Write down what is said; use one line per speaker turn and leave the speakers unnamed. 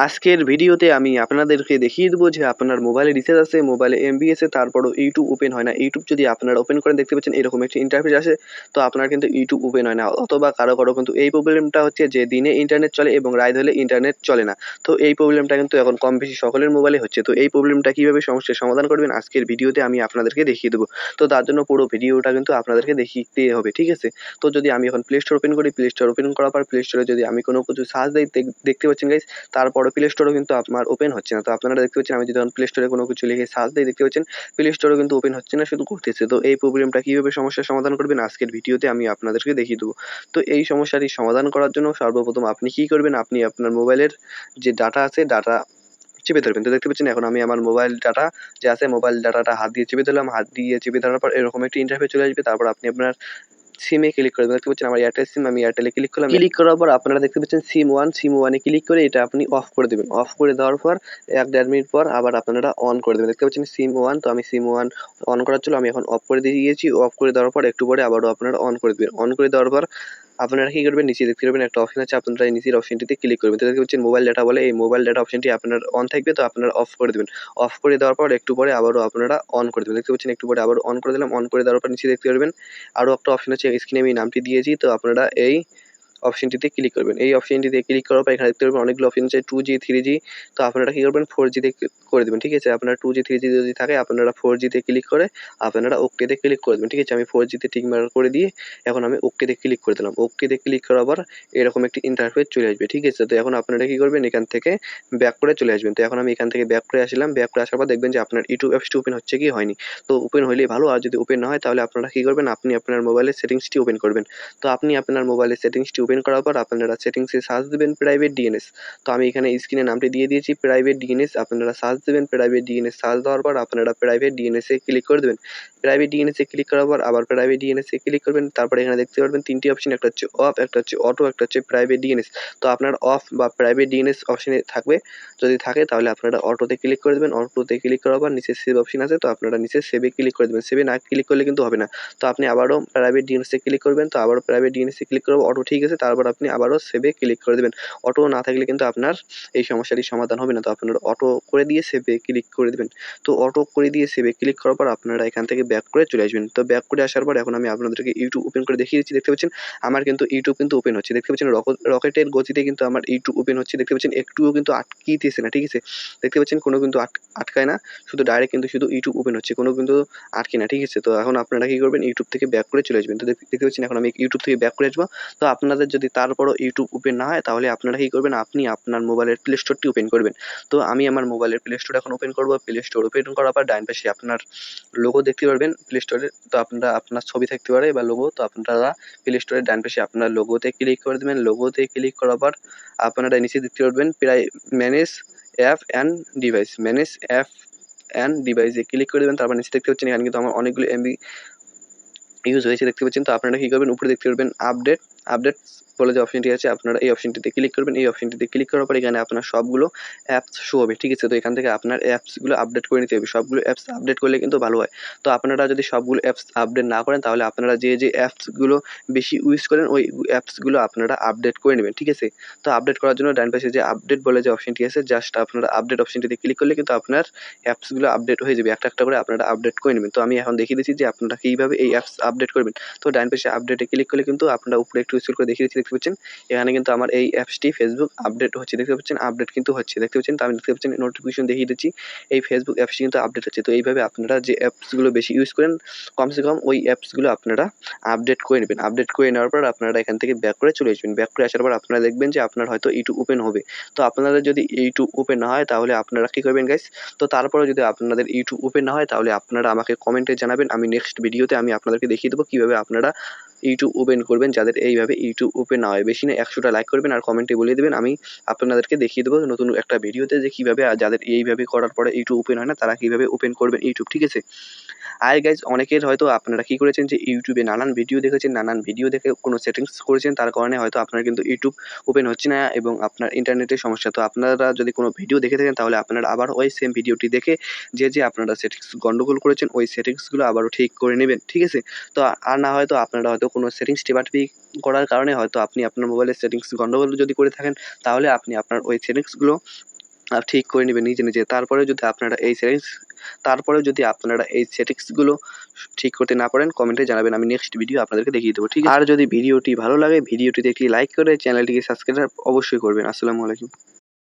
আজকের ভিডিওতে আমি আপনাদেরকে দেখিয়ে দেবো যে আপনার মোবাইলে রিচার্জ আছে, মোবাইলে এমবি আছে, তারপরও ইউটিউব ওপেন হয় না। ইউটিউব যদি আপনারা ওপেন করেন দেখতে পাচ্ছেন এরকম একটি ইন্টারফেস আসে, তো আপনার কিন্তু ইউটিউব ওপেন হয় না। অথবা কারো কিন্তু এই প্রবলেমটা হচ্ছে যে দিনে ইন্টারনেট চলে এবং রাত হলে ইন্টারনেট চলে না। তো এই প্রবলেমটা কিন্তু এখন কম বেশি সকলের মোবাইলে হচ্ছে। তো এই প্রবলেমটা কীভাবে সমস্যার সমাধান করবেন আজকের ভিডিওতে আমি আপনাদেরকে দেখিয়ে দেবো। তো তার জন্য পুরো ভিডিওটা কিন্তু আপনাদেরকে দেখিতে হবে, ঠিক আছে? তো যদি আমি এখন প্লে স্টোর ওপেন করি, প্লে স্টোর ওপেন করার পর প্লে স্টোরে যদি আমি কোনো কিছু সার্চ দিই দেখতে পাচ্ছেন গাইস, তারপরে প্লে স্টোরও কিন্তু আমার ওপেন হচ্ছে না। তো আপনারা দেখতে পাচ্ছেন আমি যদি এখন প্লে স্টোরে কোনো কিছু লিখে সার্চ দিই দেখতে পাচ্ছেন প্লে স্টোরও কিন্তু ওপেন হচ্ছে না, শুধু ঘুরতেছে। তো এই প্রবলেমটা কীভাবে সমস্যার সমাধান করবেন আজকের ভিডিওতে আমি আপনাদেরকে দেখিয়ে দেবো। তো এই সমস্যাটি সমাধান করার জন্য সর্বপ্রথম আপনি কী করবেন, আপনি আপনার মোবাইলের যে ডাটা আছে ডাটা চেপে ধরবেন। তো দেখতে পাচ্ছেন এখন আমি আমার মোবাইল ডাটা যে আছে মোবাইল ডাটাটা হাত দিয়ে চেপে ধরলাম। হাত দিয়ে চেপে ধরার পর এরকম একটি ইন্টারফেস চলে আসবে। তারপর আপনি আপনার সিমে ক্লিক করে দেবেন। দেখতে পাচ্ছেন আমার এয়ারটেল সিম, আমি এয়ারটেলে ক্লিক করলাম। ক্লিক করার পর আপনারা দেখতে পাচ্ছেন সিম 1 এ ক্লিক করে এটা আপনি অফ করে দেবেন। অফ করে দেওয়ার পর ১-১.৫ মিনিট পর আবার আপনারা অন করে দেবেন। দেখতে পাচ্ছেন সিম 1, তো আমি সিম 1 অন করার জন্য আমি এখন অফ করে দিয়েছি। অফ করে দেওয়ার পর একটু পরে আবারও আপনারা অন করে দেবেন। অন করে দেওয়ার পর আপনারা কি করবেন, নিচে দেখতে পারবেন একটা অপশন আছে, আপনারা এই নিচের অপশনটিতে ক্লিক করবেন। তো দেখতে পাচ্ছেন মোবাইল ডাটা বলে, এই মোবাইল ডাটা অপশনটি আপনার অন থাকবে, তো আপনারা অফ করে দেবেন। অফ করে দেওয়ার পর একটু পরে আবারও আপনারা অন করে দেবেন। দেখতে পাচ্ছেন একটু পরে আবারও অন করে দিলাম। অন করে দেওয়ার পর নিচে দেখতে পারবেন আরও একটা অপশন আছে, স্ক্রিনে আমি নামটি দিয়েছি। তো আপনারা এই অপশনটিতে ক্লিক করবেন। এই অপশনটিতে ক্লিক করার পর এখানে দেখতে পারবেন অনেকগুলো অপশন আছে 2G 3G, তো আপনারা কি করবেন 4G তে করে দেবেন, ঠিক আছে? আপনার 2G 3G যদি থাকে আপনারা 4G তে ক্লিক করে আপনারা ওকে তে ক্লিক করে দেবেন, ঠিক আছে? আমি 4G তে টিক মার্ক করে দিয়ে এখন আমি ওকে তে ক্লিক করে দিলাম। ওকে তে ক্লিক করার পর এরকম একটি ইন্টারফেস চলে আসবে, ঠিক আছে? তো এখন আপনারা কি করবেন, এখান থেকে ব্যাক করে চলে আসবেন। তো এখন আমি এখান থেকে ব্যাক করে আসলাম। ব্যাক করে আসার পর দেখবেন যে আপনার ইউটিউব অ্যাপসটি ওপেন হচ্ছে কি হয়নি। তো ওপেন হইলেই ভালো, আর যদি ওপেন না হয় তাহলে আপনারা কি করবেন, আপনি আপনার মোবাইলের সেটিংসটি ওপেন করবেন। তো আপনি আপনার মোবাইলের সেটিংসটি ওপেন করার পর আপনারা সেটিংসে সার্চ দিবেন প্রাইভেট ডিএনএস। তো আমি এখানে স্ক্রিনে নামটি দিয়ে দিয়েছি প্রাইভেট ডিএনএস, আপনারা সার্চ দিবেন প্রাইভেট ডিএনএস। সার্চ দেওয়ার পর আপনারা প্রাইভেট ডিএনএস এ ক্লিক করে দেবেন। প্রাইভেট ডিএনএস এ ক্লিক করার পর আবার প্রাইভেট ডিএনএস এ ক্লিক করবেন। তারপরে এখানে দেখতে পারবেন 3টি অপশন, একটা হচ্ছে অফ, একটা হচ্ছে অটো, একটা হচ্ছে প্রাইভেট ডিএনএস। তো আপনার অফ বা প্রাইভেট ডিএনএস অপশনে থাকবে, যদি থাকে তাহলে আপনারা অটোতে ক্লিক করে দেবেন। অটোতে ক্লিক করার পর নিচে সেভ অপশন আছে, তো আপনারা নিচে সেভে ক্লিক করে দেবেন। সেভে না ক্লিক করলে কিন্তু হবে না। তো আপনি আবারও প্রাইভেট ডিএনএস এ ক্লিক করবেন। তো আবারও প্রাইভেট ডিএনএস এ ক্লিক করব, অটো ঠিক আছে, তারপর আপনি আবারও সেভে ক্লিক করে দেবেন। অটো না থাকলে কিন্তু আপনার এই সমস্যাটির সমাধান হবে না। তো আপনারা অটো করে দিয়ে সেভে ক্লিক করে দেবেন। তো অটো করে দিয়ে সেভে ক্লিক করার পর আপনারা এখান থেকে ব্যাক করে চলে আসবেন। তো ব্যাক করে আসার পর এখন আমি আপনাদেরকে ইউটিউব ওপেন করে দেখিয়ে দিচ্ছি। দেখতে পাচ্ছেন আমার কিন্তু ইউটিউব কিন্তু ওপেন হচ্ছে। দেখতে পাচ্ছেন রকেটের গতিতে কিন্তু আমার ইউটিউব ওপেন হচ্ছে। দেখতে পাচ্ছেন একটুও কিন্তু আটকিতেছে না, ঠিক আছে? দেখতে পাচ্ছেন কোনো কিন্তু আটকায় না, শুধু ডাইরেক্ট কিন্তু শুধু ইউটিউব ওপেন হচ্ছে, কোনো কিন্তু আটকে না, ঠিক আছে? তো এখন আপনারা কি করবেন, ইউটিউব থেকে ব্যাক করে চলে আসবেন। তো দেখতে পাচ্ছেন এখন আমি ইউটিউব থেকে ব্যাক করে আসবো। তো আপনাদের যদি তারপরও ইউটিউব ওপেন না হয় তাহলে আপনারা কি করবেন, আপনি আপনার মোবাইলের প্লে স্টোরটি ওপেন করবেন। তো আমি আমার মোবাইলের প্লে স্টোর এখন ওপেন করব। প্লে স্টোর ওপেন করার পর ডান পাশে আপনার লোগো দেখতে পারবেন প্লে স্টোরে, তো আপনারা আপনার ছবি থাকতে পারে বা লোগো, তো আপনারা প্লে স্টোরের ডান পাশে আপনার লোগোতে ক্লিক করে দেবেন। লোগোতে ক্লিক করার পর আপনারা নিচে দেখতে পারবেন প্রায় manage app and device, manage app and ডিভাইসে ক্লিক করে দেবেন। তারপর নিচে দেখতে পাচ্ছেন এখানে কিন্তু আমার অনেকগুলো এমবি ইউজ হয়েছে দেখতে পাচ্ছেন। তো আপনারা কি করবেন, উপরে দেখতে পারবেন আপডেট বলে যে অপশনটি আছে, আপনারা এই অপশনটিতে ক্লিক করবেন। এই অপশনটিতে ক্লিক করার পর এখানে আপনার সবগুলো অ্যাপস শো হবে, ঠিক আছে? তো এখান থেকে আপনার অ্যাপসগুলো আপডেট করে নিতে হবে। সবগুলো অ্যাপস আপডেট করলে কিন্তু ভালো হয়। তো আপনারা যদি সবগুলো অ্যাপস আপডেট না করেন তাহলে আপনারা যে অ্যাপসগুলো বেশি ইউজ করেন ওই অ্যাপসগুলো আপনারা আপডেট করে নেবেন, ঠিক আছে? তো আপডেট করার জন্য ডান পাশে যে আপডেট বলে যে অপশনটি আছে, জাস্ট আপনারা আপডেট অপশনটিতে ক্লিক করলে কিন্তু আপনার অ্যাপসগুলো আপডেট হয়ে যাবে। একটা করে আপনারা আপডেট করে নেবেন। তো আমি এখন দেখিয়ে দিচ্ছি যে আপনারা কীভাবে এই অ্যাপস আপডেট করবেন। তো ডান পাশে আপডেটে ক্লিক করলে কিন্তু আপনারা উপরে একটু স্ক্রল করে দেখিয়ে দিচ্ছি, দেখতে পাচ্ছেন এখানে কিন্তু আমার এই অ্যাপসটি ফেসবুক আপডেট হচ্ছে, দেখতে পাচ্ছেন আপডেট কিন্তু হচ্ছে, দেখতে পাচ্ছেন। তো আমি দেখতে পাচ্ছেন নোটিফিকেশন দেখিয়ে দিচ্ছি এই ফেসবুক অ্যাপসটি কিন্তু আপডেট হচ্ছে। তো এইভাবে আপনারা যে অ্যাপসগুলো বেশি ইউজ করেন কমসে কম ওই অ্যাপসগুলো আপনারা আপডেট করে নেবেন। আপডেট করে নেওয়ার পর আপনারা এখান থেকে ব্যাক করে চলে আসবেন। ব্যাক করে আসার পর আপনারা দেখবেন যে আপনার হয়তো ইউটিউব ওপেন হবে। তো আপনাদের যদি ইউটিউব ওপেন না হয় তাহলে আপনারা কী করবেন গাইস, তো তারপরেও যদি আপনাদের ইউটিউব ওপেন না হয় তাহলে আপনারা আমাকে কমেন্টে জানাবেন। আমি নেক্সট ভিডিওতে আমি আপনাদেরকে দেখিয়ে দেবো কীভাবে আপনারা ইউটিউব ওপেন করবেন যাদের এইভাবে ইউটিউব ওপেন না হয়। বেশি না 100টা লাইক করবেন আর কমেন্টে বলে দেবেন, আমি আপনাদেরকে দেখিয়ে দেবো নতুন একটা ভিডিওতে যে কীভাবে যাদের এইভাবে করার পরে ইউটিউব ওপেন হয় না তারা কীভাবে ওপেন করবেন ইউটিউব, ঠিক আছে? আর গাইজ অনেকের হয়তো আপনারা কী করেছেন যে ইউটিউবে নানান ভিডিও দেখেছেন, নানান ভিডিও দেখে কোনো সেটিংস করেছেন, তার কারণে হয়তো আপনার কিন্তু ইউটিউব ওপেন হচ্ছে না এবং আপনার ইন্টারনেটের সমস্যা। তো আপনারা যদি কোনো ভিডিও দেখে থাকেন তাহলে আপনারা আবার ওই সেম ভিডিওটি দেখে যে আপনারা সেটিংস গন্ডগোল করেছেন ওই সেটিংসগুলো আবারও ঠিক করে নেবেন, ঠিক আছে? তো আর না হয়তো আপনারা হয়তো কোনো সেটিংস টিপাটিপি করার কারণে হয়তো আপনি আপনার মোবাইলের সেটিংস গন্ডগোল যদি করে থাকেন তাহলে আপনি আপনার ওই সেটিংসগুলো ঠিক করে নেবেন নিজে নিজে। তারপরেও যদি আপনারা এই সেটিংসগুলো ঠিক করতে না পারেন কমেন্টে জানাবেন, আমি নেক্সট ভিডিও আপনাদেরকে দেখিয়ে দেবো, ঠিক আছে? আর যদি ভিডিওটি ভালো লাগে ভিডিওটিতে একটি লাইক করে চ্যানেলটিকে সাবস্ক্রাইব অবশ্যই করবেন। আসসালামু আলাইকুম।